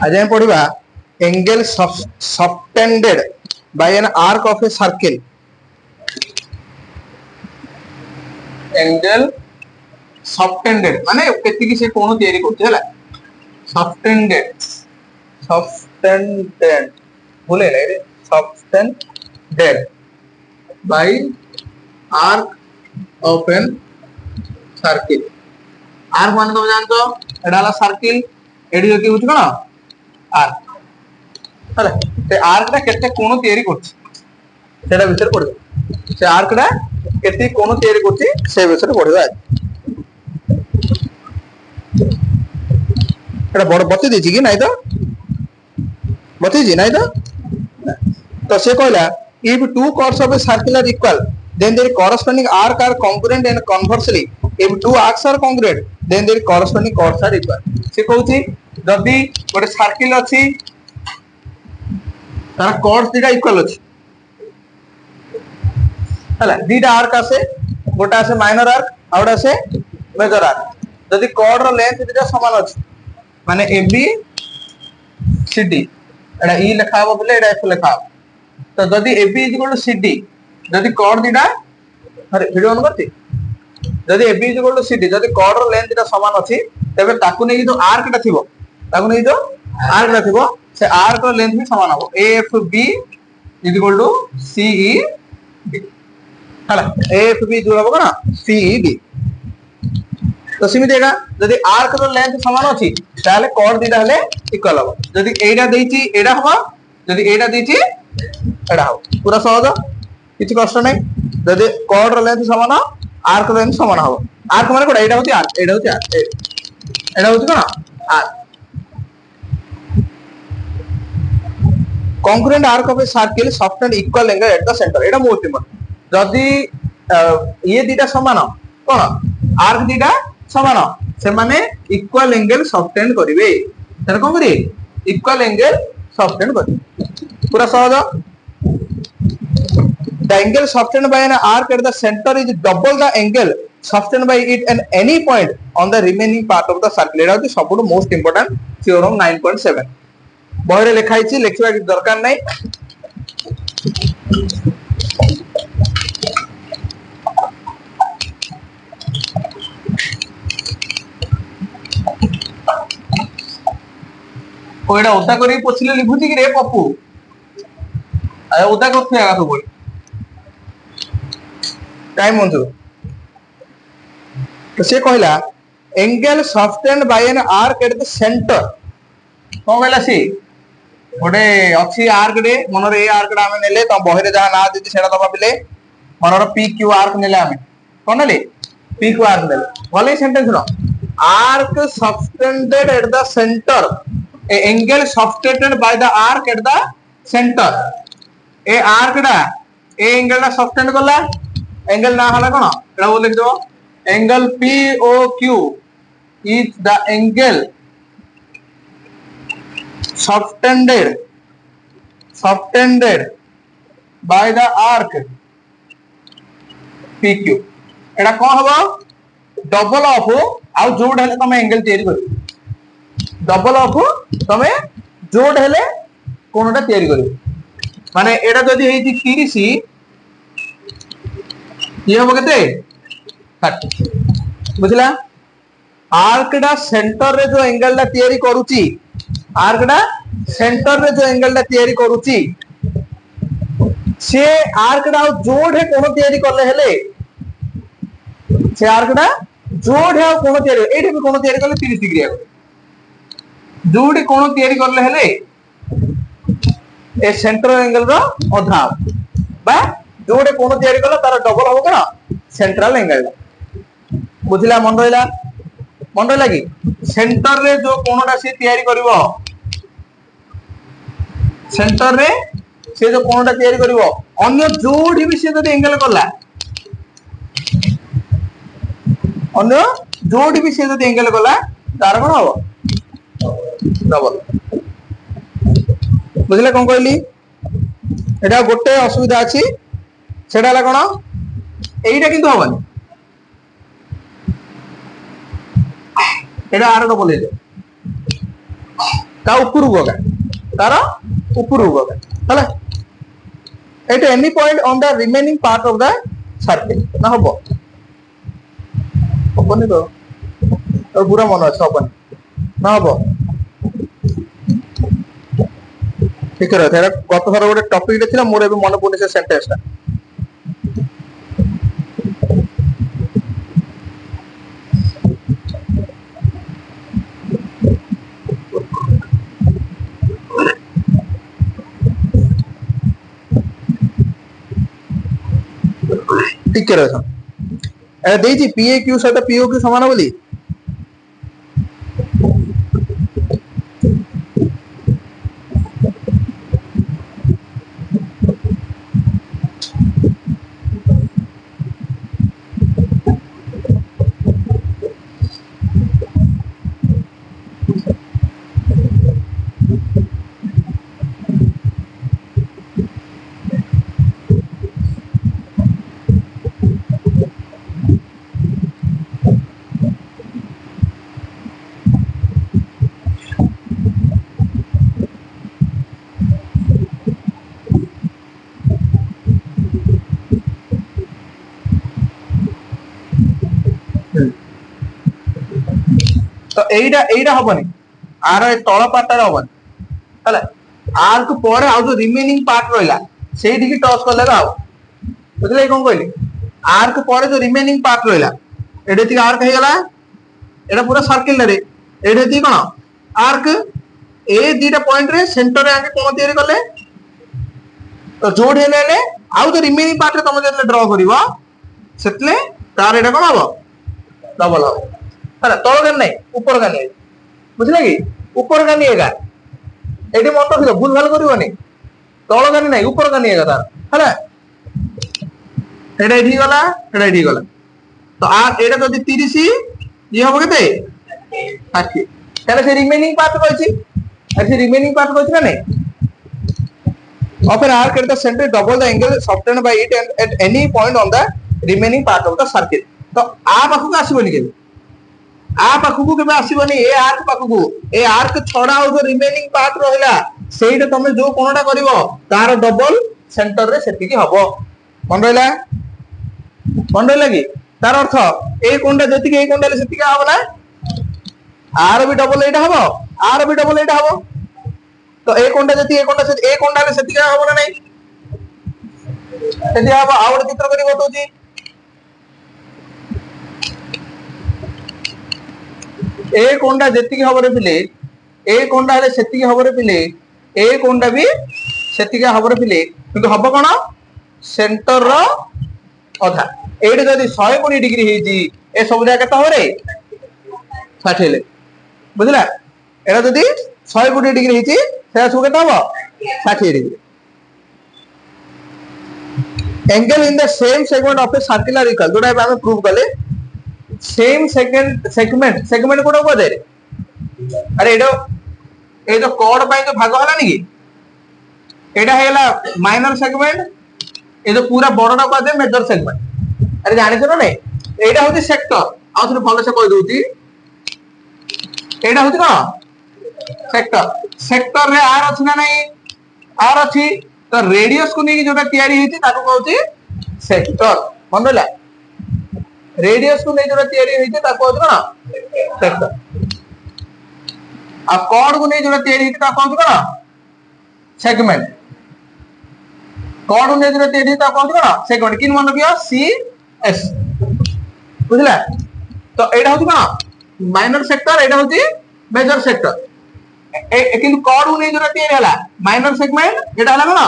आज हम पढ़ा angle subtended bye an arc of a circle. Angle subtended माने केतिकी से कोण तयारी करते हला सबटेंडेड सबटेंडेड बोले रे subtended by arc of an circle. Arc मान तुम जानतो एडा हला सर्किल एडी जो कि कोन आर्क हला से आर्क टा केते कोण तयारी करछि सेटा विषय पढिबो। से आर्क टा केते कोण तयारी करछि से विषय पढिबो। आज एटा बड़ बते देछि कि नाही तो बते जी नाही तो से कहला if two chords of a circle are equal then their corresponding arc are congruent and conversely if two arcs are congruent then their corresponding chords are equal। से कहउछि जदी गोटे सर्किल अछि तार कॉर्ड्स दिटा इक्वल अछि हला दिटा आर्क आसे गोटा आसे माइनर आर्क आउडा आसे मेजर आर्क। जदी कॉर्ड रो लेंथ दिटा समान अछि माने AB CD एडा E लिखा हो बोले एडा F लिखा हो तो जदी AB CD जदी कॉर्ड दिटा अरे वीडियो ऑन करती जदी AB CD जदी कॉर्ड रो लेंथ दिटा समान अछि तबे ताकु नै जो आर्क टा थिबो ताकु नै जो आर्क टा थिबो से आर्क रो लेंथ भी समान हो AFB CED हला AFB जो हो ना CED। तो सिमी देगा जदी आर्क रो लेंथ समान अछि ताले कॉर्ड दिटा हले इक्वल हो जदी एडा देछि एडा हो जदी एडा देछि एडा हो पूरा सहज किछि कष्ट नै। जदी कॉर्ड रो लेंथ समान आर्क रो लेंथ समान हो आर्क माने कोडा एडा होति आर्क एडा होति आर्क एडा होति कोन arc. congruent arc of a circle soft and equal angle at the center Etah most important. जदी ये दिटा समान कोन आर्क दिटा समान से माने इक्वल एंगल सबटेंड करिवे तने कोन करी इक्वल एंगल सबटेंड करिवे पूरा सहज। the angle subtended by an arc at the center is double the angle subtended by it at any point on the remaining part of the circle एटा होती सबटू most important theorem 9.7 बहरे लिखाई छी लिखवा की दरकार नहीं। कोइडा उदा करी पोछले लिखुची कि रे पप्पू आय उदा करथे आगा तो बोल टाइम मंजू तो से कहला angle subtended by an arc at the centre कोन कहला सी गोटे अच्छी आर्क डे मनर ए आर्क डा हमें नेले तो बहरे जहा ना देती सेडा दबा बिले मनर पी क्यू आर्क नेले हमें कोन नेले पी क्यू आर्क नेले भले सेंटेंस नो arc subtended at the centre a angle subtended by the arc at the centre a arc डा ए एंगल डा सबटेंड करला एंगल ना हला कोन एडा बोल लिख दो angle POQ is the angle subtended by the arc PQ एडा कोन हबो डबल ऑफ आ जोड हेले तमे एंगल तयारी करियो डबल ऑफ तमे जोड हेले कोनटा तयारी करियो माने एडा जदी हेती 30 ये हो केते 30 बुझला। आर्क डा सेंटर रे जो एंगल डा तयारी करूची आर्क डा सेंटर रे जो एंगल डा तयारी करूची से आर्क डा जोड है कोन तयारी करले हेले से आर्क डा जोड है कोन तयारी एठी भी कोन तयारी करले 30 डिग्री आगो जोड कोन तयारी करले हेले ए सेंटर एंगल रो अधा बा जोड कोन तयारी करले तार डबल हो कोन सेंट्रल एंगल बुझला मन रहिला कि सेंटर रे जो कोनटा से तयारी करिवो सेंटर रे से जो कोनटा तयारी करिवो अन्य जोडी भी से जदी एंगल करला अन्य जोडी भी से जदी एंगल करला तार कोन हो डबल बुझले कोन कहली एटा गोटे असुविधा अछि सेडा ला कोन एईटा किंतु होबनी एटा आरो बोले ତା ଉପରକୁ ଗଲା ତାର ଉପରକୁ ଗଲା ହେଲା at any point on the remaining part of the circle ना हबनी तो और पूरा मन अच्छे हबनी ना हम ठीक है गत थर गोटे टपिक थी मोर मन पड़े से सेंटेंस टा टिके रह देजी पीए क्यू सहित पीओ क्यू समान बोली तो एटा हबनी आर तल पार्ट हबनी है आर को पर जो रिमेनिंग पार्ट रहा से टच कले बुझे कौन कहली आर को पर जो रिमेनिंग पार्ट रहा ये आर्क होगा यहाँ पूरा सर्किल ये कौन आर्क ए दीटा पॉइंट रे सेंटर आगे कौन तैयारी कले तो जोड़ हेले आउ जो रिमेनिंग पार्ट रे तुम जो ड्र कर तार एटा कौन हम डबल हम है तल का नहीं ऊपर का नहीं बुझे कि ऊपर का नहीं ये मन रख भूल भाल करनी तल का नहीं ऊपर का नहीं तार है गला गला तो आर एटा जब 30 ये हम के 60 তাহলে সে রিমেইনিং পার্ট রয়েছে আর সে রিমেইনিং পার্ট রয়েছে না নাই often arc at the center double the angle softened by it and at any point on the remaining part of the circle तो आ पाखु आसीबनी के आ पाखु के आसीबनी ए आर्क पाखु ए आर्क छडा हो जो रिमेनिंग पार्ट रहला सेइटा तमे जो कोनटा करिवो तार डबल सेंटर रे सेति की हबो मन रहला कि तार अर्थ ए कोनटा जति के ए कोनटा ले सेति का हबो ना आर भी डबल एटा हबो आर भी डबल एटा हबो तो ए कोनटा जति ए कोनटा से ए कोनटा ले सेति का हबो ना नहीं सेति हबो आउट चित्र करी बतौची ए कोनटा जति के हबो रे पिले ए कोनटा ले सेति के हबो रे पिले ए कोनटा भी सेति का हबो रे पिले किंतु हबो कोन सेंटर रो अधा एडी जदी 120 डिग्री हेजी ए सब जाय केता हो रे 60 ले बुझला एरा जदी 120 डिग्री हेजी से सब केता हो 60 degree angle in the same segment of a circular equal जोटा हम प्रूव करले सेम सेगमेंट कोड को दे अरे एडो ए जो कोड पाई जो भाग हला नी की एडा हेला माइनर सेगमेंट ए जो पूरा बड़डा को दे मेजर सेगमेंट अरे जानि छ नै एडा होती सेक्टर आ थोड़ी भलो से कह दूती एडा होती कोन सेक्टर रे आर अछि ना नहीं आर अछि तो रेडियस को नहीं जोटा तैयारी हेती ताको कहउती सेक्टर मन रहला रेडियस को नहीं जोटा तैयारी हेती ताको कहउती कोन सेक्टर आ कॉर्ड को नहीं जोटा तैयारी हेती ताको कहउती कोन सेगमेंट कॉर्ड को नहीं जोटा तैयारी हेती ताको कहउती कोन सेगमेंट किन मन रखियो सी एस बुझला तो एटा होती कोन माइनर सेक्टर एटा होती मेजर सेक्टर किंतु कॉर्ड को नहीं जोटा तैयारी हला माइनर सेगमेंट एटा हला कोन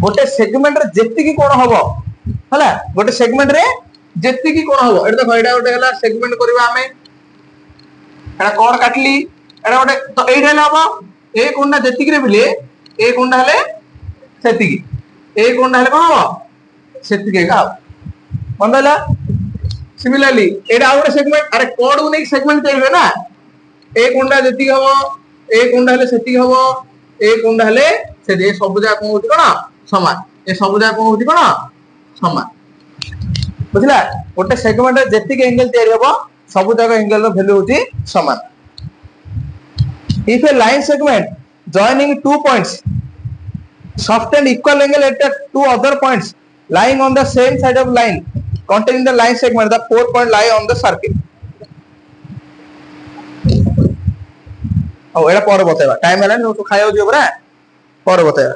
गोटे सेगमेंट रे जेति की कोन हबो हला गोटे सेगमेंट रे जेति की कोन हबो एटा देखो एटा गोटे हला सेगमेंट करबा हमें एटा कॉर्ड काटली एटा गोटे तो एटा हला हबो ए कोनटा जेति की रे बिले ए कोनटा हले सेति की ए कोनटा हले कोन हबो सेति के का मनला सिमिलरली एटा गोटे सेगमेंट अरे कॉर्ड को नहीं सेगमेंट चाहिए ना ए कोनटा जेति हबो ए कोनटा हले सेति हबो ए कोनटा हले से जे सब जा कोन होती कोन समान ए सब जा कोन होती कोन समान बुझला गोटे सेगमेंट जेति के एंगल तैयारी हबो सब जागा एंगल रो वैल्यू होती समान If a line segment joining 2 points soft and equal angle at the 2 other points lying on the same side of line containing the line segment, the 4 point lie on the circle. Oh, এটা পরে বতাইবা time এলান তো খাইও দিও পরে পরে বতাইবা